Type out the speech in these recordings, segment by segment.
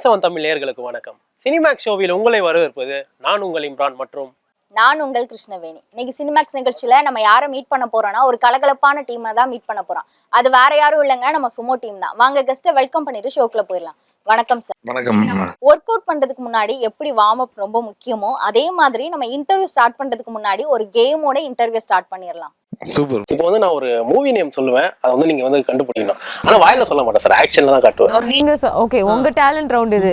நியூஸ்7 தமிழ் நேயர்களுக்கு வணக்கம். சினிமேக்ஸ் ஷோவில் உங்களை வரவேற்பது நான் உங்கள் இம்ரான் மற்றும் நான் உங்கள் கிருஷ்ணவேணி. இன்னைக்கு சினிமேக்ஸ் நிகழ்ச்சியில நம்ம யாரை மீட் பண்ண போறோம்னா ஒரு கலகலப்பான டீமை தான் மீட் பண்ண போறோம். அது வேற யாரும் இல்லைங்க, நம்ம சுமோ டீம் தான். வாங்க கெஸ்ட்டை வெல்கம் பண்ணிட்டு ஷோக்குள்ள போயிடலாம். வணக்கம் சார். வணக்கம். ஒர்க் அவுட் பண்றதுக்கு முன்னாடி எப்படி வார்ம் அப் ரொம்ப முக்கியமோ அதே மாதிரி நம்ம இன்டர்வியூ ஸ்டார்ட் பண்றதுக்கு முன்னாடி ஒரு கேமோட இன்டர்வியூ ஸ்டார்ட் பண்ணிடலாம். சூப்பர். இப்போ நான் ஒரு மூவி நேம் சொல்லுவேன், அதை நீங்க கண்டுபிடிக்கணும். ஆனா வாயில சொல்ல மாட்டேன் சார், ஆக்ஷன்ல தான் காட்டுவேன். நீங்க ஓகே, உங்க டாலன்ட் ரவுண்ட் இது.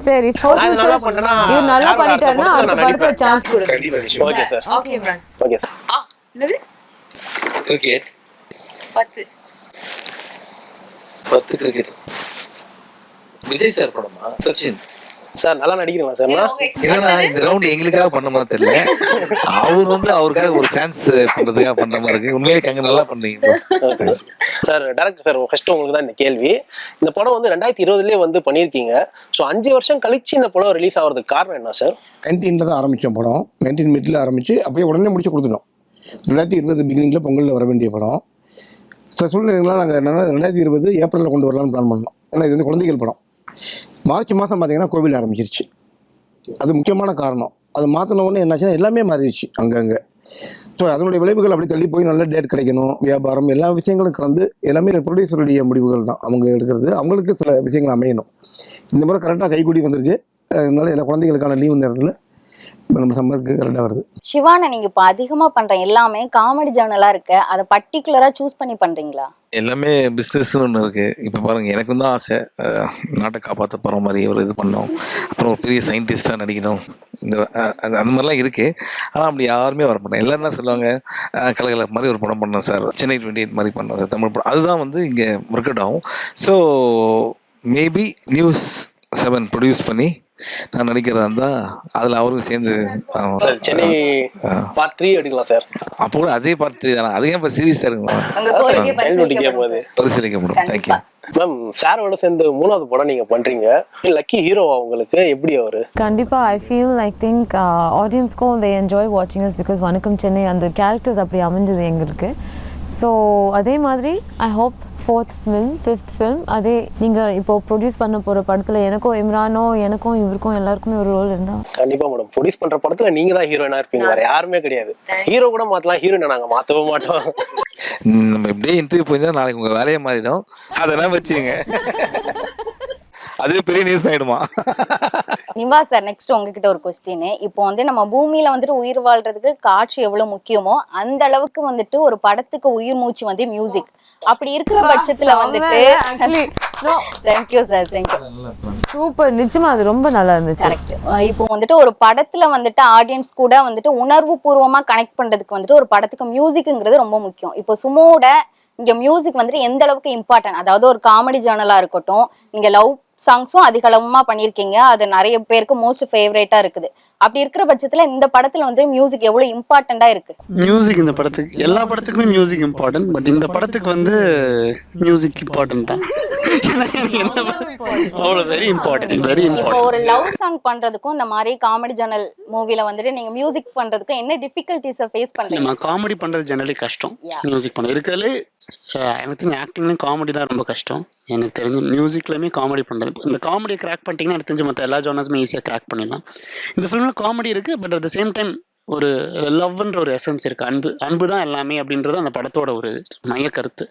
சரி, சப்போஸ் நல்லா பண்ணனா இது நல்லா பண்ணிட்டாருன்னா அடுத்த படத்துல சான்ஸ் கொடுங்க. Okay sir. Okay friend. Okay sir. என்னது? Cricket 10 cricket. விஜய் சார் படமா? சச்சின் சார் நல்லா நடிக்கிறீங்களா சார்? என்னன்னா இந்த ரவுண்ட் எங்களுக்காக பண்ண மாதிரி தெரியல, அவருக்காக ஒரு சான்ஸ் பண்றதுக்காக பண்ற மாதிரி இருக்கு. உண்மையிலே கங்க நல்லா பண்றீங்க சார். டைரக்டர் சார், ஃபர்ஸ்ட் உங்களுக்கு தான் இந்த கேள்வி. இந்த படம் 2020 பண்ணியிருக்கீங்க. ஸோ 5 வருஷம் கழிச்சு இந்த படம் ரிலீஸ் ஆகிறதுக்கு காரணம் என்ன சார்? 19 தான் ஆரம்பித்தோம் படம். 19 மிடில் ஆரம்பிச்சு அப்போயே உடனே முடிச்சு கொடுத்துட்டோம். 2020 பிகினிங்கில் பொங்கலில் வர வேண்டிய படம். சில சூழ்நிலைகள்லாம் நாங்கள் என்னென்னா 2020 ஏப்ரலில் கொண்டு வரலாம்னு பிளான் பண்ணோம். ஏன்னா இது குழந்தைகள் படம். மார்ச் மாதம் பார்த்தீங்கன்னா கோவில் ஆரம்பிச்சிருச்சு. அது முக்கியமான காரணம். அது மாற்றின உடனே என்னாச்சுன்னா எல்லாமே மாறிடுச்சு அங்கங்கே. ஸோ அதனுடைய விளைவுகள் அப்படி தள்ளி போய் நல்ல டேட் கிடைக்கணும், வியாபாரம், எல்லா விஷயங்களும் கலந்து எல்லாமே ப்ரொடியூசருடைய முடிவுகள் தான் அவங்க எடுக்கிறது. அவங்களுக்கு சில விஷயங்கள் அமையணும். இந்த முறை கரெக்டாக கைக்கூடி வந்திருக்கு. அதனால எல்லா குழந்தைகளுக்கான லீவு நேரத்தில் நம்ம சம்பருக்கு கரெக்டாக வருது. சிவானா, நீங்க இப்போ அதிகமாக பண்ற எல்லாமே காமெடி ஜேர்னலா இருக்கு. அதை பர்டிகுலரா சூஸ் பண்ணி பண்றீங்களா? எல்லாமே பிஸ்னஸ்ன்னு ஒன்று இருக்கு. இப்போ பாருங்க, எனக்கு தான் ஆசை நாட்டை காப்பாற்ற போகிற மாதிரி ஒரு இது பண்ணோம், அப்புறம் ஒரு பெரிய சயின்டிஸ்டாக நடிக்கணும், இந்த அந்த மாதிரிலாம் இருக்குது. ஆனால் அப்படி யாருமே வர மாட்டேன். எல்லோரும் என்ன சொல்லுவாங்க, கலகல மாதிரி ஒரு படம் பண்ணோம் சார், சென்னை 28 மாதிரி பண்ணோம் சார், தமிழ் படம். அதுதான் இங்கே ஒர்க் அவுட் ஆகும். ஸோ மேபி நியூஸ்7 ப்ரொடியூஸ் பண்ணி நான் நடிக்கிறதா இருந்தால் அதில் அவருக்கு சேர்ந்து சென்னை பார்ட் 3 எடுக்கலாம் சார். அப்போ கூட அதே பார்த்து தானே, அதே இப்போ சீரியஸாக இருக்குங்களா பரிசீலிக்கப்படும். Thank you ma'am. சாரோட சேர்ந்து 3வது படம் நீங்க பண்றீங்க. லக்கி ஹீரோவா உங்களுக்கு எப்படி அவரு? கண்டிப்பா ஐ ஃபீல் லைக் திங்க் ஆடியன்ஸ்க்கும் they enjoy watching us because வணக்கம் சென்னை அந்த கேரக்டர்ஸ் அப்படி அமைஞ்சது எங்களுக்கு. ஸோ அதே மாதிரி I hope 4th film 5th film அதே நீங்கள் இப்போ ப்ரொடியூஸ் பண்ண போகிற படத்தில் எனக்கும் இம்ரானோ எனக்கும் இவருக்கும் எல்லாருக்குமே ஒரு ரோல் இருந்தா கண்டிப்பா மேடம். ப்ரொடியூஸ் பண்ற படத்துல நீங்க தான் ஹீரோயினா இருப்பீங்க, வேற யாருமே கிடையாது. ஹீரோ கூட மாத்தலாம், ஹீரோயினை நாங்க மாத்தவே மாட்டோம். நம்ம எப்படியே இன்டர்வியூ போயிருந்தா நாளைக்கு உங்க வேலையை மாறிடும், அதெல்லாம் வச்சுங்க. அது பெரிய நியூஸ் ஆயிடுமா? நிவா சார், நெக்ஸ்ட் உங்ககிட்ட ஒரு கொஸ்டின். இப்போ நம்ம பூமியில உயிர் வாழ்றதுக்கு காற்று எவ்வளவு முக்கியமோ அந்த அளவுக்கு ஒரு படத்துக்கு உயிர் மூச்சு மியூசிக். அப்படி இருக்கிற பட்சத்துல தேங்க்யூ சார், தேங்க்யூ. சூப்பர், நிச்சயமா அது ரொம்ப நல்லா இருந்துச்சு. கரெக்ட். இப்போ ஒரு படத்துல ஆடியன்ஸ் கூட உணர்வு பூர்வமா கனெக்ட் பண்றதுக்கு ஒரு படத்துக்கு மியூசிக்ங்கிறது ரொம்ப முக்கியம். இப்போ சுமோட இங்க மியூசிக் எந்த அளவுக்கு இம்பார்ட்டன்ட், அதாவது ஒரு காமெடி ஜேர்னலா இருக்கட்டும், நீங்க லவ் சாங்ஸும் அதிகளவுமா பண்ணியிருக்கீங்க, அது நிறைய பேருக்கு மோஸ்ட் ஃபேவரேட்டா இருக்குது. அப்படி இருக்கிற பட்சத்துல இந்த படத்துல மியூசிக் எவ்வளவு இம்பார்ட்டண்டா இருக்கு? மியூசிக் இந்த படத்துக்கு, எல்லா படத்துக்குமே மியூசிக் இம்பார்ட்டன்ட், பட் இந்த படத்துக்கு மியூசிக் இம்பார்ட்டன்ட் தான். Very important, very important. ஒரு லவ் சாங் பண்றதுக்கும் இந்த மாதிரி காமெடி ஜேர்னல் மூவில நீங்க மியூசிக் பண்றதுக்கும் என்ன டிஃபிகல்டிஸை ஃபேஸ் பண்றீங்க? காமெடி பண்றது ஜெனரலி கஷ்டம், மியூசிக் பண்ண இருக்கிறதுலே எனக்கு ஆக்டிங்லையும் காமெடி தான் ரொம்ப கஷ்டம். எனக்கு தெரிஞ்சு மியூசிக்லையுமே காமெடி பண்ணுறது, இந்த காமெடியை கிராக் பண்ணிட்டீங்கன்னா எனக்கு தெரிஞ்சு மற்ற எல்லா ஜானர்ஸுமே ஈஸியாக கிராக் பண்ணிடலாம். இந்த ஃபிலிமில் காமெடி இருக்குது, but at the same time ஒரு லவ்ன்ற ஒரு எசன்ஸ் இருக்குது. அன்பு தான் எல்லாமே அப்படின்றது அந்த படத்தோட ஒரு மைய கருத்து.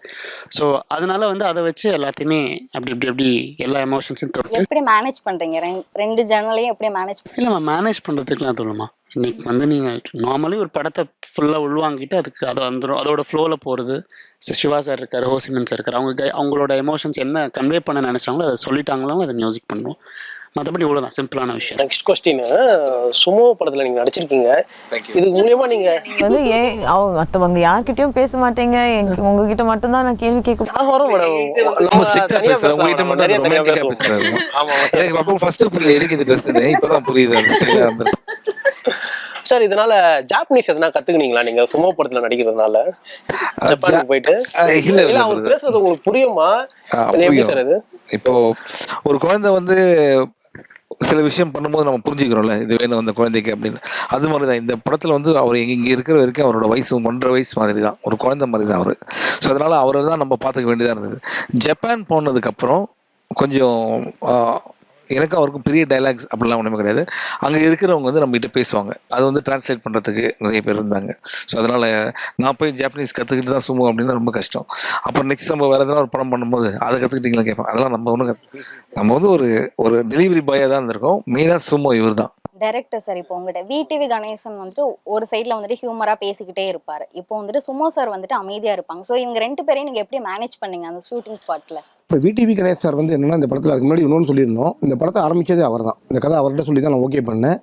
ஸோ அதனால அதை வச்சு எல்லாத்தையுமே அப்படி எல்லா எமோஷன்ஸும் எப்படி மேனேஜ் பண்ணுறீங்க? ரெண்டு ஜேர்னலையும் எப்படி மேனேஜ்? இல்லைம்மா, மேனேஜ் பண்ணுறதுக்குலாம் சொல்லுமா. இன்னைக்கு நீங்கள் நார்மலி ஒரு படத்தை ஃபுல்லாக உள்வாங்கிட்டு அதுக்கு அதை வந்துடும், அதோட ஃப்ளோவில் போகிறது. சிவா சார் இருக்கார், ஹோசிமன் சார் இருக்கார், அவங்களோட எமோஷன்ஸ் என்ன கன்வே பண்ண நினச்சாங்களோ அதை சொல்லிட்டாங்களோ அதை மியூசிக் பண்ணுவோம். மற்றபடி இவ்வளோதான், சிம்பிளான விஷயம். நெக்ஸ்ட் கொஸ்டின், சுமோ படத்துல நீங்க நடிச்சிருக்கீங்க. இதுக்கு மூலமா நீங்க ஏன் மற்றவங்க யார்கிட்டயும் பேச மாட்டீங்க, உங்ககிட்ட மட்டும் தான் நான் கேள்வி கேட்க. சார், இதனால ஜாப்பனீஸ் எதனா கத்துக்கினீங்களா நீங்க சுமோ படத்துல நடிக்கிறதுனால? ஜப்பானுக்கு போயிட்டு இல்ல அவர் பேசுறது உங்களுக்கு புரியுமா? எப்படி சார் அது? இப்போ ஒரு குழந்தை சில விஷயம் பண்ணும்போது நம்ம புரிஞ்சுக்கிறோம்ல, இது வேணும் அந்த குழந்தைக்கு அப்படின்னு. அது மாதிரி தான் இந்த படத்தில் அவர் இங்கே இருக்கிற வரைக்கும் அவரோட வயசு 1.5 வயசு மாதிரி தான், ஒரு குழந்தை மாதிரி தான் அவர். ஸோ அதனால் அவரை தான் நம்ம பார்த்துக்க வேண்டியதாக இருந்தது. ஜப்பான் போனதுக்கப்புறம் கொஞ்சம் எனக்கு அவருக்கும் பெரிய டைலாக்ஸ் அப்படிலாம் ஒன்றுமே கிடையாது. அங்கே இருக்கிறவங்க வந்து நம்மகிட்ட பேசுவாங்க, அது வந்து டிரான்ஸ்லேட் பண்ணுறதுக்கு நிறைய பேர் இருந்தாங்க. ஸோ அதனால் நான் போய் ஜாப்பனீஸ் கற்றுக்கிட்டு தான் சுமோ அப்படின்னா ரொம்ப கஷ்டம். அப்புறம் நெக்ஸ்ட் நம்ம வேறு எதனா ஒரு படம் பண்ணும்போது அதை கற்றுக்கிட்டீங்களா கேட்பேன். அதெல்லாம் நம்ம ஒன்றும் நம்ம வந்து ஒரு டெலிவரி பாயாக தான் இருந்திருக்கோம். மெயினாக சுமோ இவர் தான். டைரக்டர் சார், இப்போ உங்கள்கிட்ட விடிவி கணேசன் வந்துட்டு ஒரு சைட்ல வந்துட்டு ஹியூமரா பேசிக்கிட்டே இருப்பாரு, இப்போ வந்துட்டு சுமோ சார் வந்துட்டு அமைதியா இருப்பாங்க. ஸோ இவங்க 2 பேரையும் நீங்க எப்படி மேனேஜ் பண்ணீங்க அந்த ஷூட்டிங் ஸ்பாட்ல? இப்போ விடிவி கணேஷ் சார் வந்து என்னன்னா, இந்த படத்தில் அதுக்கு முன்னாடி இன்னொன்று சொல்லியிருந்தோம். இந்த படத்தை ஆரம்பித்ததே அவர் தான். இந்த கதை அவர்கிட்ட சொல்லி தான் நான் ஓகே பண்ணேன்.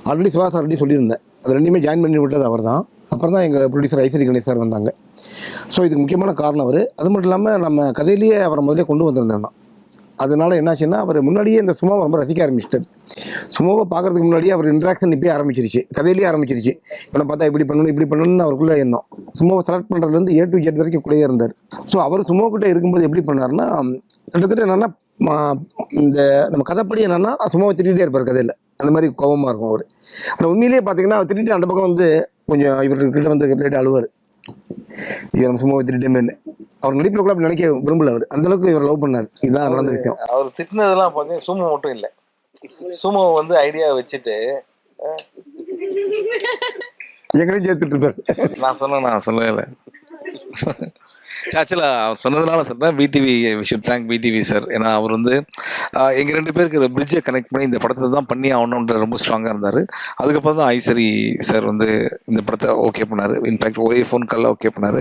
ஆல்ரெடி சிவா சார் சொல்லியிருந்தேன், அது ரெண்டுமே ஜாயின் பண்ணி விட்டது அவர் தான். அப்புறம் தான் எங்கள் ப்ரொடியூசர் ஐஸ்வரி கணேஷ் சார் வந்தாங்க. ஸோ இதுக்கு முக்கியமான காரணம் அவர். அது மட்டும் இல்லாமல் நம்ம கதையிலேயே அவரை முதலே கொண்டு வந்திருந்தேன். அதனால என்னாச்சுன்னா, அவர் முன்னாடியே இந்த சுமோவை ரொம்ப ரசிக்க ஆரம்பிச்சிட்டார். சுமோவை பார்க்கறதுக்கு முன்னாடியே அவர் இன்ட்ராக்ஷன் இப்பயே ஆரம்பிச்சிருச்சு, கதையிலேயே ஆரம்பிச்சிருச்சு. இவனை பார்த்தா இப்படி பண்ணணும்னு அவருக்குள்ளே எண்ணம். சுமோவை செலக்ட் பண்ணுறதுலேருந்து A to Z வரைக்கும் கூடயே இருந்தார். ஸோ அவர் சுமோக்கிட்ட இருக்கும்போது எப்படி பண்ணார்னா, கிட்டத்தட்ட என்னென்னா, இந்த நம்ம கதைப்படி என்னென்னா சுமோவை திட்டிகிட்டே இருப்பார் கதையில். அந்த மாதிரி கோபமாக இருக்கும் அவர். ஆனால் உண்மையிலேயே பார்த்தீங்கன்னா, அவர் திட்டிட்டு அந்த பக்கம் வந்து கொஞ்சம் இவர்கிட்ட வந்து லேட்டு அழுவார். இவர் நம்ம சும்மா திட்டமே அவர் நடிப்பில் கூட அப்படி நினைக்க விரும்பல. அவர் அந்த அளவுக்கு இவர் லவ் பண்ணார். இதுதான் நடந்த விஷயம். அவர் திட்டினதெல்லாம் பார்த்தீங்கன்னா சுமோ மட்டும் இல்லை, சுமோ வந்து ஐடியா வச்சுட்டு எங்களையும் சேர்த்துட்டு இருப்பார். நான் சொல்லலை. ஆக்சுவலாக அவர் சொன்னதுனால சொல்கிறேன், VTV should thank VTV sir. ஏன்னா அவர் வந்து எங்கள் 2 பேருக்கு பிரிட்ஜை கனெக்ட் பண்ணி இந்த படத்தை தான் பண்ணி ஆகணுன்ற ரொம்ப ஸ்ட்ராங்காக இருந்தார். அதுக்கப்புறம் தான் ஐஸ்வரி சார் வந்து இந்த படத்தை ஓகே பண்ணார். இன்ஃபேக்ட் ஒரே ஃபோன் காலில் ஓகே பண்ணார்.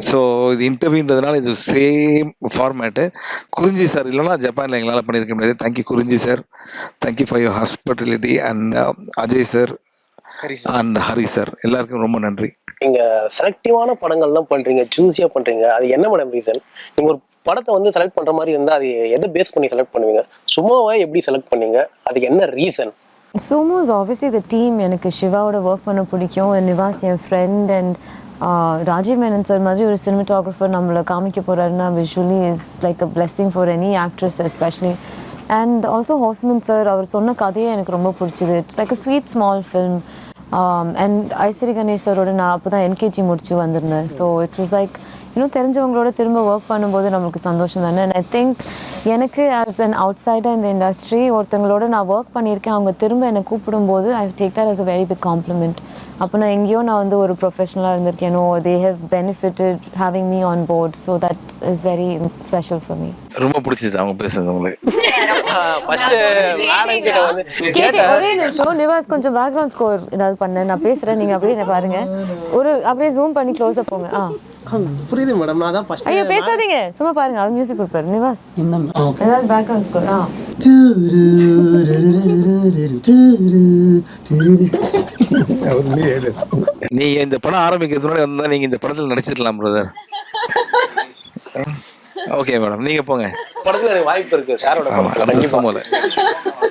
ஸோ இது இன்டர்வியூன்றதுனால இது சேம் ஃபார்மேட்டு. குறிஞ்சி சார் இல்லைனா ஜப்பானில் எங்களால் பண்ணியிருக்க முடியாது. தேங்க்யூ குறிஞ்சி sir, thank you for your hospitality. And Ajay sir and Hari sir, எல்லாருக்கும் ரொம்ப நன்றி. நீங்க செலக்டிவான படங்கள் தான் பண்றீங்க, ஜூஸியா பண்றீங்க. அது என்ன மேடம் ரீசன்? நீங்க ஒரு படத்தை வந்து செலக்ட் பண்ற மாதிரி இருந்தா அது எதை பேஸ் பண்ணி செலக்ட் பண்ணுவீங்க? சுமோவை எப்படி செலக்ட் பண்ணீங்க? அதுக்கு என்ன reason? Sumo is obviously the team. எனக்கு சிவாவோட ஒர்க் பண்ண பிடிக்கும். நிவாஸ் என் friend. And Rajiv Menon sir மாதிரி ஒரு சினிமாட்டோகிராஃபர் நம்மளை காமிக்க போகிறாருன்னா visually is like a blessing for any actress especially. And also ஹோஸ்மன் சார், அவர் சொன்ன கதையே எனக்கு ரொம்ப பிடிச்சிது. It's like a sweet small film. And ஐஸ்வரி கணேஷ் சாரோட நான் அப்போ தான் என்கேஜி முடிச்சு வந்திருந்தேன். ஸோ இட் வாஸ் லைக் தெரிஞ்சவங்களோட திரும்ப ஒர்க் பண்ணும்போது நம்மளுக்கு சந்தோஷம் தானே. அண்ட் ஐ திங்க் எனக்கு ஆஸ் அன் அவுட் சைடர் இந்த இண்டஸ்ட்ரி ஒருத்தங்களோட நான் ஒர்க் பண்ணியிருக்கேன், அவங்க திரும்ப என்னை கூப்பிடும்போது I take that as a very big compliment. அப்போ நான் எங்கேயோ நான் வந்து ஒரு ப்ரொஃபஷனலாக இருந்திருக்கேனோ, they have benefited having me on board. So that is very special for me. ரொம்ப பிடிச்சிது அவங்க பேசுறது உங்களுக்கு. ஒரே நிமிஷம் நிவாஸ், கொஞ்சம் பேக்ரவுண்ட் ஸ்கோர் ஏதாவது பண்ண நான் பேசுகிறேன், நீங்கள் அப்படியே என்ன பாருங்க, அப்படியே ஜூம் பண்ணி க்ளோஸாக போங்க. புரியுது மேடம், நான் தான் ஃபர்ஸ்ட். ஐயோ பேசாதீங்க, சும்மா பாருங்க, அவர் மியூசிக் கொடுப்பாரு. நிவாஸ் ஏதாவது பேக்ரவுண்ட் ஸ்கோர். நீங்க இந்த படம் ஆரம்பிக்கிறதுக்கு முன்னாடி வந்தா நீங்க இந்த படத்துல நடிச்சிடலாம் பிரதர். ஓகே மேடம், நீங்க போங்க. படத்துல எனக்கு வாய்ப்பு இருக்கு சாரோட படத்துல கண்டிப்பா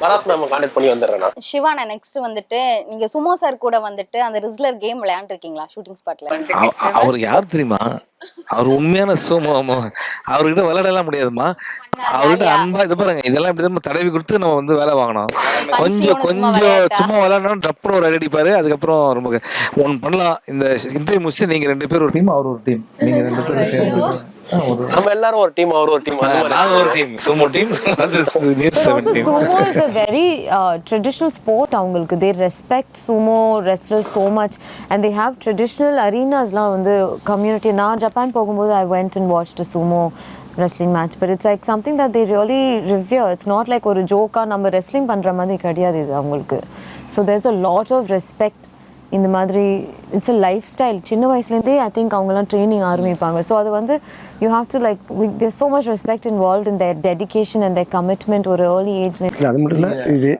பராஸ் நாம கான்டாக்ட் பண்ணி வந்துறேன். சிவா, நான் நெக்ஸ்ட் வந்துட்டு நீங்க சுமோ சார் கூட வந்துட்டு அந்த ரிஸ்லர் கேம் விளையாண்டுருக்கீங்களா ஷூட்டிங் ஸ்பாட்ல? அவர் யார் தெரியுமா? அவர் உண்மையான சுமோ. அவர்கிட்ட விளையாடலாம் முடியாதுமா. அவர்கிட்ட அன்பா இது பாருங்க, இதெல்லாம் இப்படி தடவி கொடுத்து நம்ம வந்து வேலை வாங்கணும். கொஞ்சம் சும்மா விளையாடணும், டப்புனு ஒரு அடிப்பாரு. அதுக்கப்புறம் ரொம்ப ஒன்று பண்ணலாம். இந்த இன்டர்வியூ முடிச்சுட்டு நீங்க 2 பேர் ஒரு டீம், அவர் ஒரு டீம், நீங்க 2 பேரும் சேர்ந்து நம்ம எல்லாரும் ஒரு டீம், அவர் ஒரு டீம், நாங்க ஒரு team, Sumo team. Sumo is a very traditional sport. அவங்களுக்கு they respect sumo wrestlers so much and they have traditional arenasலாம் வந்து community. நான் ஜப்பான் போகும்போது I went and watched a sumo wrestling match, but it's like something that they really revere. It's not like ஒரு ஜோக்கா நம்ம wrestling பண்ற மாதிரி கிடையாது இது அவங்களுக்கு. So there's a lot of respect இந்த மாதிரி. It's a life style. சின்ன வயசுலேருந்தே ஐ திங்க் அவங்கெல்லாம் ட்ரைனிங் ஆரம்பிப்பாங்க. ஸோ அது வந்து you have to like their so much respect involve in their dedication and their commitment ஒரு ஏர்லி ஏஜ்ல. இல்லை அது மட்டும் இல்லை, இது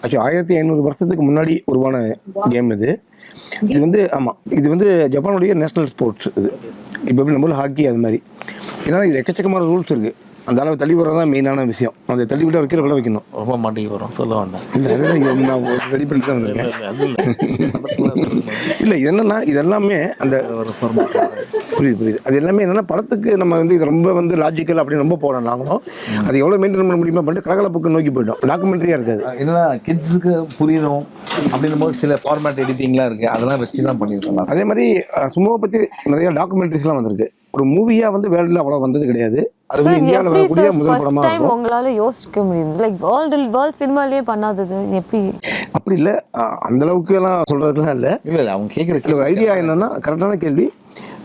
ஆக்சுவலி 1500 வருஷத்துக்கு முன்னாடி உருவான கேம் இது. இது வந்து ஆமாம், இது வந்து ஜப்பானுடைய நேஷ்னல் ஸ்போர்ட்ஸ். இது இப்போ எப்படி நம்மளும் ஹாக்கி அது மாதிரி. ஏன்னா இது எக்கச்சக்கமான ரூல்ஸ் இருக்குது. அந்த அளவு தள்ளி வர தான் மெயினான விஷயம். அந்த தள்ளி விட்டு வைக்கிற விட வைக்கணும். ரொம்ப மாட்டிக்கு வரும், சொல்ல வேண்டாம். இல்லை நான் ரெடி பண்ணி தான் வந்திருக்கேன். இல்லை இது என்னன்னா, இது எல்லாமே அந்த புரியுது. அது எல்லாமே என்னன்னா, படத்துக்கு நம்ம வந்து இது ரொம்ப வந்து லாஜிக்கல் அப்படின்னு ரொம்ப போகிறோம் நாங்களும். அது எவ்வளோ மெயின்டைன் பண்ண முடியுமா பண்ணிட்டு கலகலப்புக்கு நோக்கி போயிட்டோம். டாக்குமெண்ட்ரியாக இருக்காது. என்னன்னா கிட்ஸுக்கு புரியணும் அப்படின்னும் போது சில ஃபார்மேட் எடிட்டிங்லாம் இருக்குது, அதெல்லாம் வச்சு தான் பண்ணியிருக்கோம். அதே மாதிரி சுமோவை பற்றி நிறைய டாக்குமெண்ட்ரிஸ்லாம் வந்திருக்கு. ஒரு மூவியாக வந்து வேர்ல்டில் அவ்வளோ வந்தது கிடையாது. அது சார் வந்து இந்தியாவில் எப்படி வரக்கூடிய சார் முதல் ஃபர்ஸ்ட் படமாக டைம் இருக்கும். உங்களால யோசிக்க முடியுது லைக் வேர்ல்ட் சினிமாலேயே பண்ணாதது எப்படி? அப்படி இல்லை, அந்தளவுக்கு எல்லாம் சொல்கிறதுக்குலாம் இல்லை. இல்லை அவங்க கேட்குற இல்லை, ஒரு ஐடியா என்னென்னா கரெக்டான கேள்வி.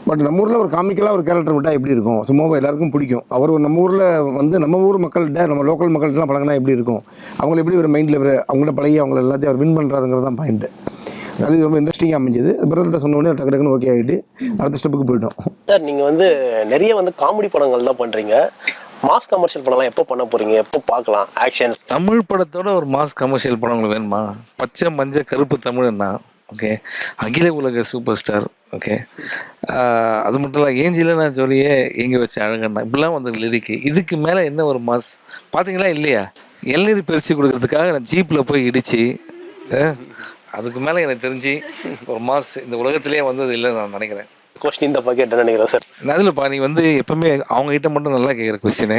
பட் நம்ம ஊரில் ஒரு காமிக்கலாக ஒரு கேரக்டர் விட்டால் எப்படி இருக்கும்? சும்மாவை எல்லாருக்கும் பிடிக்கும். அவர் நம்ம ஊரில் வந்து நம்ம ஊர் மக்கள்கிட்ட நம்ம லோக்கல் மக்கள்கிட்டலாம் பழகினா எப்படி இருக்கும்? அவங்களை எப்படி ஒரு மைண்டில் அவங்கள்ட்ட பழகி அவங்கள எல்லாத்தையும் அவர் வின் பண்ணுறாருங்கிறது தான் பாயிண்ட்டு. அது ரொம்ப இன்ட்ரெஸ்டிங்காக அமைஞ்சது. பிரதர்கிட்ட சொன்னோடனே டக்கு டக்குன்னு ஓகே ஆகிட்டு அடுத்த ஸ்டெப்புக்கு போயிட்டோம். சார் நீங்கள் வந்து நிறைய வந்து காமெடி படங்கள் தான் பண்ணுறீங்க. மாஸ் கமர்ஷியல் படம்லாம் எப்போ பண்ண போகிறீங்க? எப்போ பார்க்கலாம் ஆக்ஷன்? தமிழ் படத்தோட ஒரு மாஸ் கமர்ஷியல் படம் உங்களுக்கு வேணுமா? பச்சை மஞ்சள் கருப்பு தமிழ்னா ஓகே, அகில உலக சூப்பர் ஸ்டார் ஓகே, அது மட்டும் இல்லை ஏஞ்சில நான் சொல்லியே எங்கே வச்சு அழகண்ணா இப்படிலாம் வந்து லிரிக்கு. இதுக்கு மேலே என்ன ஒரு மாஸ் பார்த்தீங்களா இல்லையா? இளநீர் பறித்து கொடுக்கறதுக்காக நான் ஜீப்பில் போய் இடித்து, அதுக்கு மேலே எனக்கு தெரிஞ்சு ஒரு மாஸ் இந்த உலகத்திலே வந்தது இல்லைன்னு நான் நினைக்கிறேன். கொஸ்டின் தப்பா கேட்டேன்னு நினைக்கிறேன் சார். அதில்ப்பா நீ வந்து எப்பவுமே அவங்க கிட்ட மட்டும் நல்லா கேட்குற கொஸ்டின்,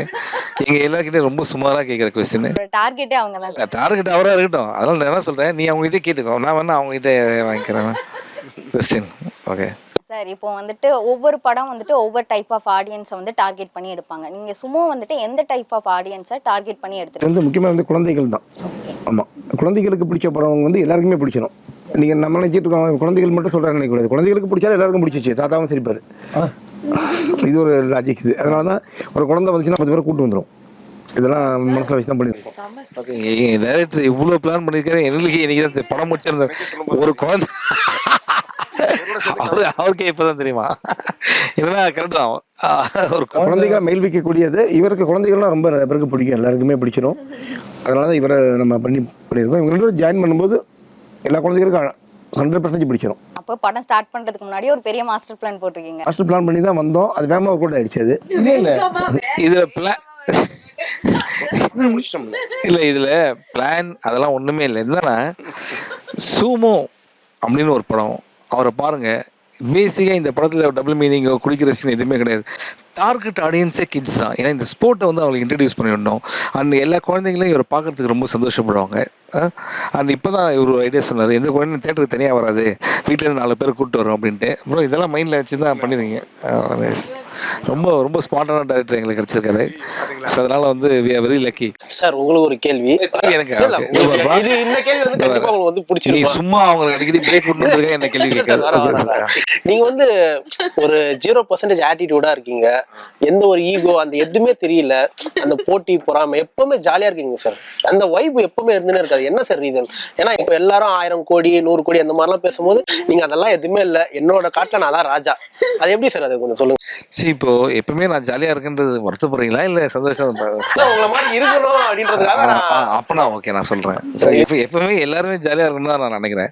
எங்கள் எல்லாருக்கிட்டே ரொம்ப சுமாராக கேட்குற கொஸ்டின். டார்கெட்டே அவங்க தான் சார். டார்கெட் அவராக இருக்கட்டும், அதனால நான் என்ன சொல்கிறேன், நீ அவங்ககிட்ட கேட்டுக்கோ, நான் வேணா அவங்ககிட்ட வாங்கிக்கிறேன் கொஸ்டின். ஓகே சார், இப்போ வந்துட்டு ஒவ்வொரு படம் வந்துட்டு ஒவ்வொரு டைப் ஆஃப் ஆடியன்ஸை வந்து டார்கெட் பண்ணி எடுப்பாங்க. நீங்க சும்மா வந்துட்டு எந்த டைப் ஆஃப் ஆடியன்ஸை டார்கெட் பண்ணி எடுத்துருக்கீங்க? வந்து முக்கியமாக வந்து குழந்தைகள் தான். ஆமாம், குழந்தைகளுக்கு பிடிச்ச படம் வந்து எல்லாருக்குமே பிடிச்சிடும். நீங்கள் நம்ம நினச்சிட்டு இருக்கோம் குழந்தைகள் மட்டும் சொல்கிறாங்க நினைக்கக்கூடாது. குழந்தைகளுக்கு பிடிச்சாலும் எல்லாருக்கும் பிடிச்சிச்சு, தாத்தாவும் சிரிப்பார். இது ஒரு லாஜிக். இது அதனால தான் ஒரு குழந்தை வந்துச்சுன்னா 10 பேரை கூட்டு வந்துடும். இதெல்லாம் மனசில் வச்சு தான் பண்ணியிருக்கோம். டைரக்டர் இவ்வளோ பிளான் பண்ணியிருக்காரு. எங்களுக்கு இன்னைக்கு தான் படம் முடிச்சிருந்தேன். ஒரு குழந்தை அவருக்கே இப்போதான் தெரியுமா? இதெல்லாம் கரெக்ட் தான். ஒரு குழந்தைகள் மெயில் வைக்கக்கூடியது இவருக்கு. குழந்தைகள்லாம் ரொம்ப நிறைய பேருக்கு பிடிக்கும், எல்லாருக்குமே பிடிச்சிடும். அதனால தான் இவரை நம்ம பண்ணியிருக்கோம். இவங்களோட ஜாயின் பண்ணும்போது எல்லா குழந்தைகளுக்கும் 100% பிடிச்சிடும். அப்போ படம் ஸ்டார்ட் பண்றதுக்கு முன்னாடி ஒரு பெரிய மாஸ்டர் பிளான் போட்டிருக்கீங்க? மாஸ்டர் பிளான் பண்ணி தான் வந்தோம். அது வேகமாக ஒர்க் அவுட் ஆயிடுச்சு. அது இதுல பிளான் இல்லை, இதுல பிளான் அதெல்லாம் ஒண்ணுமே இல்லை. என்னன்னா சூமோ அப்படின்னு ஒரு படம், அவரை பாருங்க. பேசிக்காக இந்த படத்தில் டபுள் மீனிங் குடிக்கிற சீன் எதுவுமே கிடையாது. டார்கெட் ஆடியன்ஸே கிட்ஸ் தான். ஏன்னா இந்த ஸ்போர்ட்டை வந்து அவங்களுக்கு இன்ட்ரடியூஸ் பண்ணிவிடணும். அண்ட் எல்லா குழந்தைங்களையும் இவரை பார்க்குறதுக்கு ரொம்ப சந்தோஷப்படுவாங்க. அண்ட் இப்போ தான் இவர் ஐடியா சொன்னார், எந்த குழந்தைங்க தேட்டருக்கு தனியாக வராது, வீட்டிலேருந்து 4 பேர் கூப்பிட்டு வரோம் அப்படின்ட்டு. அப்புறம் இதெல்லாம் மைண்டில் வச்சு தான் பண்ணிடுவீங்க. ரொம்ப ரொம்ப ஸ்பாட்டான டைரக்டர் எங்களுக்கு கிடைச்சிருக்காரு. ஸோ அதனால வந்து we are very lucky. Sir உங்களுக்கு ஒரு கேள்வி. எனக்கு இது இந்த கேள்வி வந்து கண்டிப்பா உங்களுக்கு வந்து நீ பிடிச்சிருக்கும். சும்மா அவங்க அடிக்கடி பிரேக் கொடுத்துருக்க என்ன கேள்வி கேட்காது. நீங்க வந்து ஒரு 0% ஆட்டிடியூடா இருக்கீங்க. எந்த ஒரு ஈகோ அந்த எதுவுமே தெரியல. அந்த போட்டி பொறாமை எப்பவுமே ஜாலியா இருக்கீங்க சார். அந்த வைப் எப்பவுமே இருந்துன்னு இருக்காது. என்ன சார் ரீசன்? ஏன்னா இப்ப எல்லாரும் 1000 கோடி 100 கோடி அந்த மாதிரிலாம் பேசும்போது நீங்க அதெல்லாம் எதுவுமே இல்லை, என்னோட காட்டுல நான் தான் ராஜா. அது எப்படி சார்? அது கொஞ்சம் சொல்லுங்க. சரி, இப்போ எப்பவுமே நான் ஜாலியா இருக்குன்றது வருத்தப்படுறீங்களா இல்ல சந்தோஷம்? உங்களை மாதிரி இருக்கணும் அப்படின்றதுக்காக அப்பனா ஓகே, நான் சொல்றேன். சரி, இப்போ எப்பவுமே எல்லாருமே ஜாலியா இருக்கணும் தான் நான் நினைக்கிறேன்.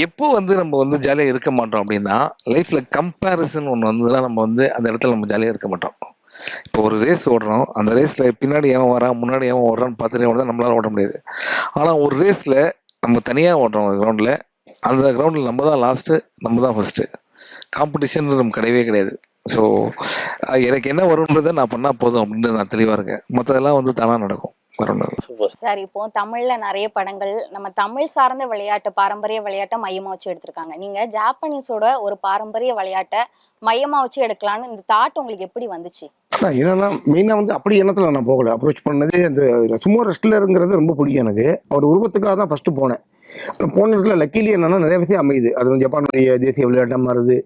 எப்போ வந்து நம்ம வந்து ஜாலியா இருக்க மாட்டோம் அப்படின்னா, லைஃப்ல கம்பேரிசன் ஒன்று வந்ததுன்னா நம்ம வந்து அந்த இடத்துல நம்ம ஜாலியா இருக்க மாட்டோம். இப்போ ஒரு ரேஸ் ஓடுறோம், அந்த ரேஸ்ல பின்னாடி ஏன் வரான் முன்னாடி ஏன் ஓடுறான்னு பார்த்துட்டே ஓடுறா நம்மளால ஓட முடியாது. ஆனா ஒரு ரேஸ்ல நம்ம தனியா ஓடுறோம் கிரவுண்ட்ல, அந்த கிரவுண்ட்ல நம்ம தான் லாஸ்ட்டு, நம்ம தான் ஃபர்ஸ்ட்டு. காம்படிஷன் நமக்கு கிடையவே கிடையாது. ஸோ எனக்கு என்ன வரும்ன்றதை நான் பண்ணால் போதும் அப்படின்னு நான் தெளிவாக இருக்கேன். மற்றதெல்லாம் வந்து தானாக நடக்கும். சார், இப்போ தமிழ்ல நிறைய படங்கள் நம்ம தமிழ் சார்ந்த விளையாட்டு, பாரம்பரிய விளையாட்டை மையமா வச்சு எடுத்திருக்காங்க. நீங்க ஜாப்பனீஸோட ஒரு பாரம்பரிய விளையாட்டை மையமா வச்சு எடுக்கலான்னு இந்த தாட் உங்களுக்கு எப்படி வந்துச்சு? என்னன்னா மெயினாக வந்து அப்படி எண்ணத்தில் நான் போகலை. அப்ரோச் பண்ணதே அந்த சும்மா ரெஸ்ட்லருங்கிறது ரொம்ப பிடிக்கும் எனக்கு. அவர் உருவத்துக்காக தான் ஃபஸ்ட்டு போனேன். போன இடத்துல லக்கிலி என்னன்னா நிறைய விஷயம் அமையுது. அது வந்து ஜப்பானுடைய தேசிய விளையாட்டாக மாறுது,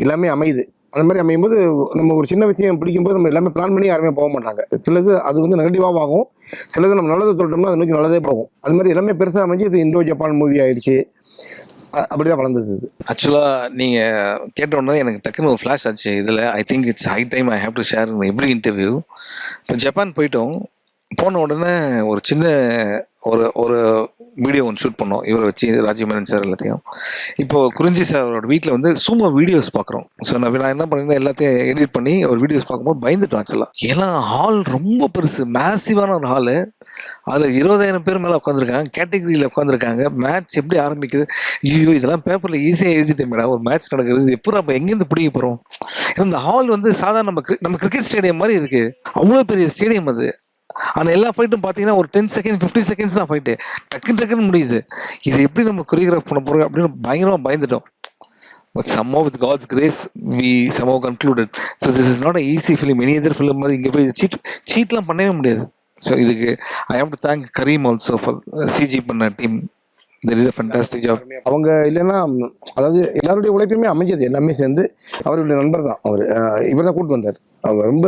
எல்லாமே அமையுது. அந்த மாதிரி அமையும்போது நம்ம ஒரு சின்ன விஷயம் பிடிக்கும்போது நம்ம எல்லாமே பிளான் பண்ணி யாருமே போக மாட்டாங்க. சிலது அது வந்து நெகட்டிவாக ஆகும், சிலது நம்ம நல்லது தொட்டோம்னா அது நோக்கி நல்லதே போகும். அது மாதிரி எல்லாமே பெருசாக அமைஞ்சு இது இந்தோ ஜப்பான் மூவி ஆயிடுச்சு. அப்படிதான் வளர்ந்தது. ஆக்சுவலாக நீங்கள் கேட்டோன்னே எனக்கு டக்குன்னு ஒரு ஃப்ளாஷ் ஆச்சு. இதில் I think it's high time I have to share every interview. இப்போ ஜப்பான் போயிட்டோம், போன உடனே ஒரு சின்ன ஒரு வீடியோ ஒன்று ஷூட் பண்ணோம் இவரை வச்சு, ராஜீவ் சார் எல்லாத்தையும். இப்போது குறிஞ்சி சாரோட வீட்டில் வந்து சும்மா வீடியோஸ் பார்க்குறோம். ஸோ நான் என்ன பண்ணியிருந்தேன், எல்லாத்தையும் எடிட் பண்ணி ஒரு வீடியோஸ் பார்க்கும்போது பயந்துட்டோம் ஆக்சுவலாக. ஏன்னா ஹால் ரொம்ப பெருசு, மேசிவான ஒரு ஹாலு. அதில் 20,000 பேர் மேலே உட்காந்துருக்காங்க, கேட்டகரியில் உட்காந்துருக்காங்க. மேட்ச் எப்படி ஆரம்பிக்குது, ஐயோ இதெல்லாம் பேப்பரில் ஈஸியாக எழுதிட்டேன் மேடம், ஒரு மேட்ச் நடக்குது, எப்படி நம்ம எங்கேருந்து பிடிக்க போகிறோம். ஏன்னா இந்த ஹால் வந்து சாதாரண நம்ம கிரிக்கெட் ஸ்டேடியம் மாதிரி இருக்குது, அவ்வளோ பெரிய ஸ்டேடியம் அது. ஆனால் எல்லா ஃபைட்டும் பார்த்தீங்கன்னா ஒரு 10 செகண்ட் 15 செகண்ட்ஸ் தான் ஃபைட்டு, டக்குன்னு முடியுது. இது எப்படி நம்ம கொரியோகிராஃப் பண்ண போகிறோம் அப்படின்னு பயங்கரமாக பயந்துட்டோம். But somehow with God's grace, we somehow concluded. So this is not an easy film. Any other film மாதிரி இங்கே போய் சீட்லாம் பண்ணவே முடியாது. ஸோ இதுக்கு I have to thank Karim also for CG பண்ண team. They did a fantastic job. அவங்க இல்லைன்னா அதாவது எல்லாருடைய உழைப்புமே அமைஞ்சது எல்லாமே சேர்ந்து அவருடைய நண்பர் தான் அவர். இவர் தான் கூட்டு வந்தார். அவங்க ரொம்ப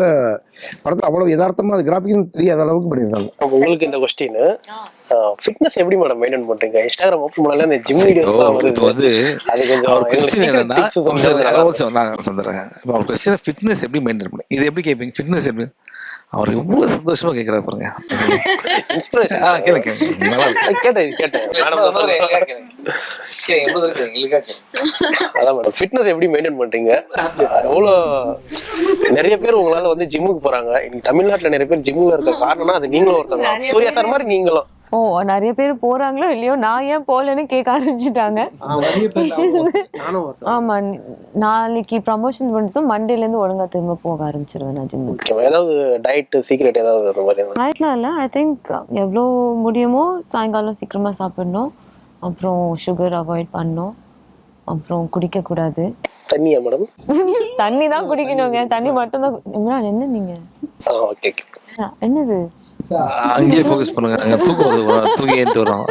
படத்தில் அவ்வளோ யதார்த்தமாக அது கிராஃபிக்ஸ் தெரியாத அளவுக்கு பண்ணியிருக்காங்க. உங்களுக்கு இந்த கொஸ்டின், ஃபிட்னஸ் எப்படி மேடம் மெயின்டைன் பண்றீங்க? இன்ஸ்டாகிராம் ஓப்பன் பண்ணல இந்த ஜிம் வீடியோஸ் தான் வருது. அது கொஞ்சம் கொஸ்டின் ஃபிட்னஸ் எப்படி மெயின்டைன் பண்ணி இது எப்படி கேட்பீங்க? ஃபிட்னஸ் எப்படி? அவர் எவ்வளவு சந்தோஷமா கேட்கிறாரு பாருங்க. இன்ஸ்பிரேஷன் கேட்டேன். அதான் மேடம், ஃபிட்னஸ் எப்படி மெயின்டைன் பண்றீங்க? எவ்வளோ நிறைய பேர் உங்களால வந்து ஜிம்முக்கு போறாங்க. இன்னைக்கு தமிழ்நாட்டுல நிறைய பேர் ஜிம்முல இருக்க காரணம்னா அது நீங்களும் ஒருத்தங்க. சூர்யா சார் மாதிரி நீங்களும். ஓ, நிறைய பேர் போறாங்களோ இல்லையோ, நான் ஏன் போகலன்னு கேட்க ஆரம்பிச்சுட்டாங்க. ஆமா, நாளைக்கு ப்ரமோஷன் பண்ணிட்டு மண்டேல இருந்து ஒழுங்கா திரும்ப போக ஆரம்பிச்சிருவேன் நான் ஜிம்முக்கு. ஏதாவது டயட் சீக்ரெட் ஏதாவது அந்த மாதிரி? டயட்லாம் இல்லை. ஐ திங்க் எவ்வளோ முடியுமோ சாயங்காலம் சீக்கிரமா சாப்பிடணும், அப்புறம் சுகர் அவாய்ட் பண்ணணும், அப்புறம் குடிக்கக்கூடாது. தண்ணியா மேடம்? தண்ணி தான் குடிக்கணுங்க, தண்ணி மட்டும் தான். என்ன நீங்க என்னது அங்கேயே ஃபோக்கஸ் பண்ணுங்க. அங்க தூக்கி ஏறிட்டு வரோம்.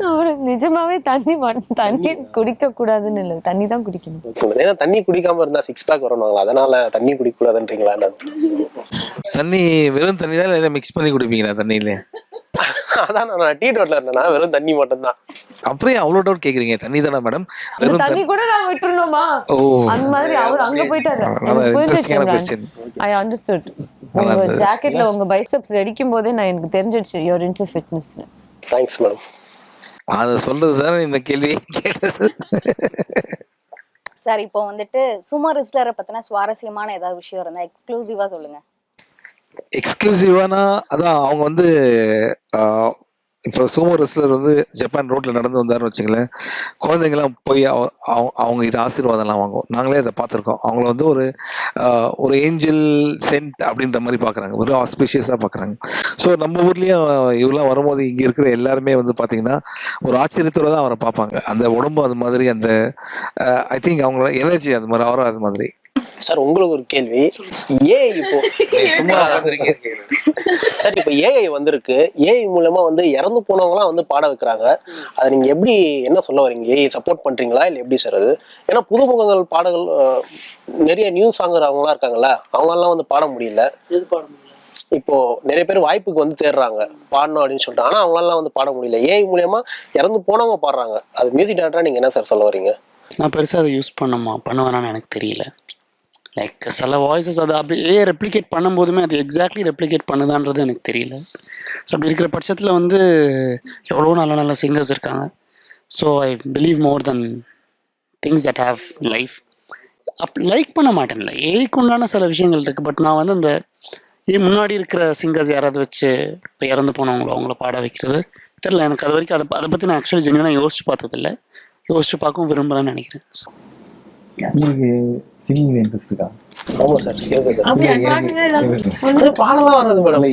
அப்புறம் நிஜமாவே தண்ணி குடிக்க கூடாதுன்னு இல்லை, தண்ணி தான் குடிக்கணும். ஏன்னா தண்ணி குடிக்காம இருந்தா சிக்ஸ் பேக் வரணும், அதனால தண்ணி குடிக்க கூடாதுன்றீங்களா? தண்ணி வெறும் தண்ணி தான் இல்லை மிக்ஸ் பண்ணி குடிப்பீங்களா தண்ணியில? அதான் நான் டீ டோட்ல இருந்தேன்னா வெறும் தண்ணி மட்டும் தான். அப்படியே அவ்வளோ டவுட் கேக்குறீங்க? தண்ணி தானே மேடம்? வெறும் தண்ணி கூட நான் விட்டுறணுமா? அந்த மாதிரி அவர் அங்க போயிட்டாரு. I understood. உங்க ஜாக்கெட்ல உங்க பைசெப்ஸ் அடிக்கும் போதே நான் எனக்கு தெரிஞ்சிடுச்சு you are into fitness. Thanks madam. அத சொல்றது தானே இந்த கேள்வி கேட்டது. சார், இப்போ வந்துட்டு சுமோ ரெஸ்லரை பத்தின சுவாரஸ்யமான ஏதாவது விஷயம் இருந்தா எக்ஸ்க்ளூசிவா சொல்லுங்க. எக்ஸ்க்ளூசிவானா அதான் அவங்க வந்து இப்போ சூமோ ரெஸ்லர் வந்து ஜப்பான் ரோட்ல நடந்து வந்தாருன்னு வச்சுங்களேன், குழந்தைங்கலாம் போய் அவங்க கிட்ட ஆசீர்வாதம்லாம் வாங்குவோம். நாங்களே அதை பார்த்துருக்கோம். அவங்கள வந்து ஒரு ஏஞ்சல் சென்ட் அப்படின்ற மாதிரி பார்க்குறாங்க, ஒரு ஆஸ்பிஷியஸாக பார்க்குறாங்க. ஸோ நம்ம ஊர்லேயும் இவெல்லாம் வரும்போது இங்கே இருக்கிற எல்லாருமே வந்து பார்த்தீங்கன்னா ஒரு ஆச்சரியத்தோடு தான் அவரை பார்ப்பாங்க. அந்த உடம்பு அது மாதிரி, அந்த ஐ திங்க் அவங்களோட எனர்ஜி அது மாதிரி, அவரும் அது மாதிரி. சார், உங்களுக்கு ஒரு கேள்வி. இப்போ சும்மா சார், இப்போ ஏஐ வந்திருக்கு. ஏஐ மூலமா வந்து இறந்து போனவங்களாம் வந்து பாட வைக்கிறாங்க. அதை நீங்க எப்படி என்ன சொல்ல வரீங்க? ஏஐ சப்போர்ட் பண்றீங்களா இல்லை எப்படி சார் அது? ஏன்னா புதுமுகங்கள் பாடல்கள் நிறைய நியூஸ் சாங்குறவங்களாம் இருக்காங்கல்ல, அவங்களாம் வந்து பாட முடியல. இப்போ நிறைய பேர் வாய்ப்புக்கு வந்து தேடுறாங்க பாடணும் அப்படின்னு சொல்லிட்டு, ஆனா அவங்களாம் வந்து பாட முடியல. ஏஐ மூலியமா இறந்து போனவங்க பாடுறாங்க. அது மியூசிக் டேரக்டரா நீங்க என்ன சார் சொல்ல வரீங்க? நான் பெருசாக அதை யூஸ் பண்ணுவேனான்னு எனக்கு தெரியல. லைக் சில வாய்ஸஸ் அதை அப்படியே ரெப்ளிகேட் பண்ணும்போதுமே அது எக்ஸாக்ட்லி ரெப்ளிகேட் பண்ணுதான்றது எனக்கு தெரியல. ஸோ அப்படி இருக்கிற பட்சத்தில் வந்து எவ்வளோ நல்ல நல்ல சிங்கர்ஸ் இருக்காங்க. So I believe more then things that have life. Like பண்ண மாட்டேன்ல, ஏய்க்கு உண்டான சில விஷயங்கள் இருக்குது. பட் நான் வந்து அந்த முன்னாடி இருக்கிற சிங்கர்ஸ் யாராவது வச்சு இப்போ இறந்து போனவங்களோ அவங்கள பாட வைக்கிறது தெரியல எனக்கு. அது வரைக்கும் அதை பற்றி நான் ஆக்சுவலி ஜென்யூனாக யோசிச்சு பார்த்ததில்லை, யோசிச்சு பார்க்கவும் விரும்பலன்னு நினைக்கிறேன். உங்களுக்கு சிங்கிங் இன்ட்ரெஸ்ட் இருக்கா? ஆமா சார், பாடலாம் வராது மேடம்.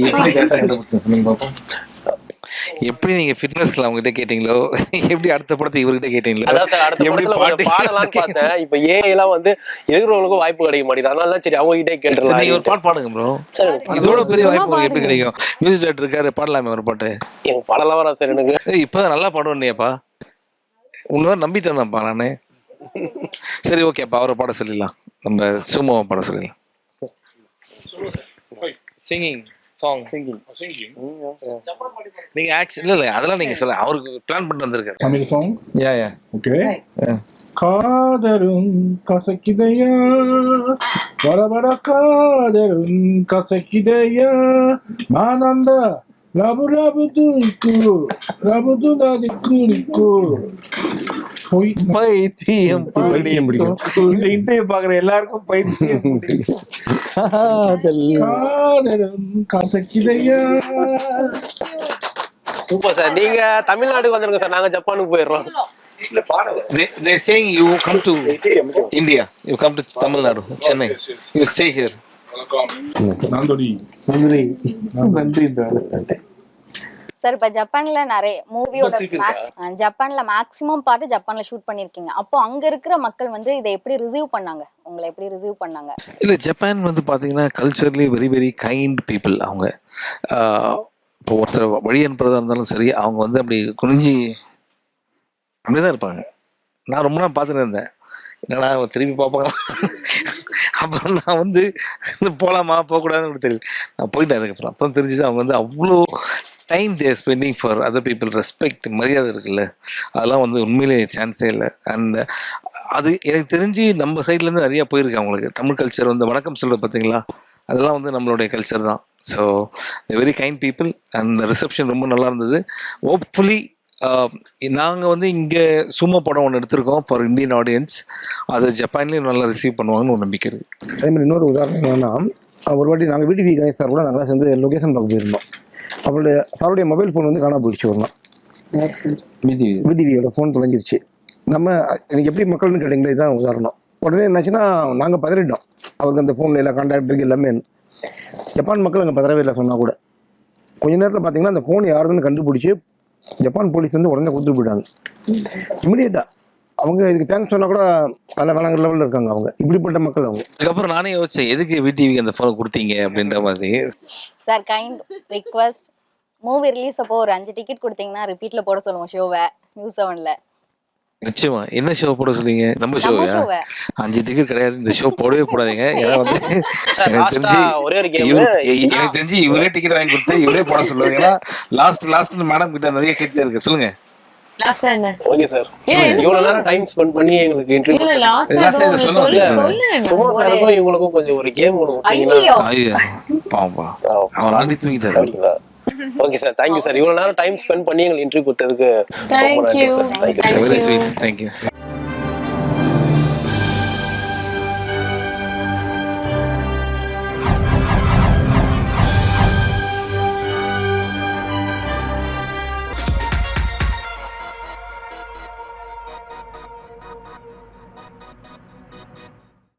சொல்லுங்க பாப்போம். எப்படி நீங்க ஃபிட்னஸ்ல அவங்ககிட்ட கேட்டீங்களோ, எப்படி அடுத்த படத்தை இவர்கிட்ட கேட்டீங்களோ, பாடலாம்னு பார்த்தேன். இப்ப ஏஐ எல்லாம் வந்து எதிர்க்கிறவங்களுக்கும் வாய்ப்பு கிடைக்க மாட்டேங்குது. அதனால சரி அவங்க கிட்டே கேட்டுலாம். நீங்க ஒரு பாட்டு பாடுங்க ப்ரோ. இதோட பெரிய வாய்ப்பு எப்படி கிடைக்கும்? மியூசிக் டைரக்டர் இருக்காரு, பாடலாமே ஒரு பாட்டு. எனக்கு பாடலாம் வராது சார். எனக்கு இப்பதான் நல்லா பாடுவேன்னியாப்பா, இன்னொரு நம்பிட்டேன்ப்பா நானு. சரி ஓகேப்பா, அவரை பாட சொல்லிடலாம். நம்ம சும்மாவை பாட சொல்லிடலாம். சிங்கிங் சாங் நீங்க ஆக்சுவலி இல்ல அதெல்லாம் நீங்க சொல்ல, அவருக்கு பிளான் பண்ணிட்டு வந்திருக்காரு. தமிழ் சாங். யா யா ஓகே. காதரும் கசக்கிதையா வரவர காதரும் கசக்கிதையா மானந்த ரபு ரபு துரிக்கு ரபு துனாதி குரிக்கு. பைத்தியம் பிடிக்கும். இந்த இன்டர்வியூ பாக்குற எல்லாருக்கும் பைத்தியம். Super sir. நீங்க தமிழ்நாட்டுக்கு வந்துருங்க சார், நாங்க ஜப்பானுக்கு போயிடுறோம். They saying you come to India, you come to Tamil Nadu, Chennai, you stay here. நன்றி. சார் இப்ப ஜப்பான்ல நிறைய மூவியோட ஜப்பான்ல மேக்ஸிமம் பார்ட் ஜப்பான்ல ஷூட் பண்ணிருக்கீங்க. அப்போ அங்க இருக்கிற மக்கள் வந்து இதை எப்படி ரிசீவ் பண்ணாங்க, உங்களை எப்படி ரிசீவ் பண்ணாங்க? இல்லை, ஜப்பான் வந்து பார்த்தீங்கன்னா culturally very very kind people. அவங்க இப்போ ஒருத்தர் வழி அனுப்புறதா இருந்தாலும் சரி, அவங்க வந்து அப்படி குனிஞ்சி அப்படியே தான் இருப்பாங்க. நான் ரொம்ப நாள் பார்த்துட்டு இருந்தேன், என்னடா திரும்பி பார்ப்பாங்க. அப்புறம் நான் வந்து போகலாமா போகக்கூடாதுன்னு தெரியல, நான் போயிட்டேன். அதுக்கப்புறம் அப்புறம் தெரிஞ்சுது அவங்க வந்து அவ்வளோ time their spending for other people. Respect, மரியாதை இருக்குல்ல, அதெல்லாம் வந்து உண்மையிலே சான்ஸே இல்லை. அண்ட் அது எனக்கு தெரிஞ்சு நம்ம சைட்லேருந்து நிறையா போயிருக்கு அவங்களுக்கு. தமிழ் கல்ச்சர் வந்து வணக்கம் சொல்கிறது பார்த்தீங்களா, அதெல்லாம் வந்து நம்மளுடைய கல்ச்சர் தான். So very kind people and reception ரொம்ப நல்லா இருந்தது. ஹோப்ஃபுல்லி நாங்கள் வந்து இங்கே சும்மா படம் ஒன்று எடுத்திருக்கோம் ஃபார் இந்தியன் ஆடியன்ஸ், அது ஜப்பான்லேயும் நல்லா ரிசீவ் பண்ணுவாங்கன்னு ஒரு நம்பிக்கை இருக்குது. அதே மாதிரி இன்னொரு உதாரணம் என்னன்னா, ஒரு வாட்டி நாங்கள் VTV கணேஷ் சார் கூட நாங்களாம் சேர்ந்து லொக்கேஷன் பார்க்க போயிருந்தோம். அவருடைய சாருடைய மொபைல் ஃபோன் வந்து காணாம போயிடுச்சு. ஒரு நாள் VTVயோட ஃபோன் தொலைஞ்சிருச்சு. நம்ம எனக்கு எப்படி மக்கள்னு கேட்டிங்களா, இதுதான் உதாரணம். உடனே என்னாச்சுன்னா நாங்கள் பதறிட்டோம். அவருக்கு அந்த ஃபோனில் எல்லா கான்டாக்ட் இருக்குது எல்லாமே. ஜப்பான் மக்கள் அங்கே பதறவே இல்லை. சொன்னால் கூட கொஞ்ச நேரத்தில் பார்த்தீங்கன்னா அந்த ஃபோன் யாருதுன்னு கண்டுபிடிச்சி ஜப்பான் போலீஸ் வந்து உடனே கொடுத்துட்டு போயிட்டாங்க இமிடியேட்டாக. அவங்க இதுக்கு தேங்க்ஸ் சொன்னால் கூட நல்ல வேளாங்கர் லெவலில் இருக்காங்க அவங்க. இப்படிப்பட்ட மக்கள் அவங்க. அதுக்கப்புறம் நானே யோசிச்சேன், எதுக்கு VTVக்கு அந்த ஃபோனை கொடுத்தீங்க அப்படின்ற மாதிரி. Sir kind request, movie release அப்போ ஒரு 5 டிக்கெட் கொடுத்தீங்கன்னா ரிப்பீட்ல போட சொல்லுவோம் ஷோவை நியூஸ் 7ல. நிச்சயமா. என்ன ஷோ போட சொல்றீங்க? நம்ம ஷோவை ஷோவை 5 டிக்கெட் கிடையாது, இந்த ஷோ போடவே போடாதீங்க. ஏன்னா வந்து சார் எனக்கு தெரிஞ்சு ஒரே ஒரு கேம் எனக்கு தெரிஞ்சு இவரே டிக்கெட் வாங்கி கொடுத்து இவரே போட சொல்லுவாங்க. ஏன்னா லாஸ்ட் மேடம் கிட்ட நிறைய கேட்டு இருக்கு. சொல்லுங்க. லாஸ்ட் என்ன? ஓகே சார், இவ்வளவு நேரம் டைம் ஸ்பெண்ட் பண்ணி எங்களுக்கு இன்டர்வியூ இல்ல லாஸ்ட் Last ஏதோ சொல்லுங்க. சொல்லுங்க. சும்மா சாருக்கும் இவங்களுக்கும் கொஞ்சம் ஒரு கேம் ஒன்று ஐயோ ஐயோ பாம்பா அவர் ஆண்டி தூங்கிட்டாரு. அப்படிங்களா? Okay sir, thank you sir. இவ்வளவு நேரம் டைம் ஸ்பெண்ட் பண்ணி எங்களுக்கு இன்டர்வியூ கொடுத்ததுக்கு ரொம்ப Thank நன்றி you. Sir. Thank you. Very sweet. Thank you.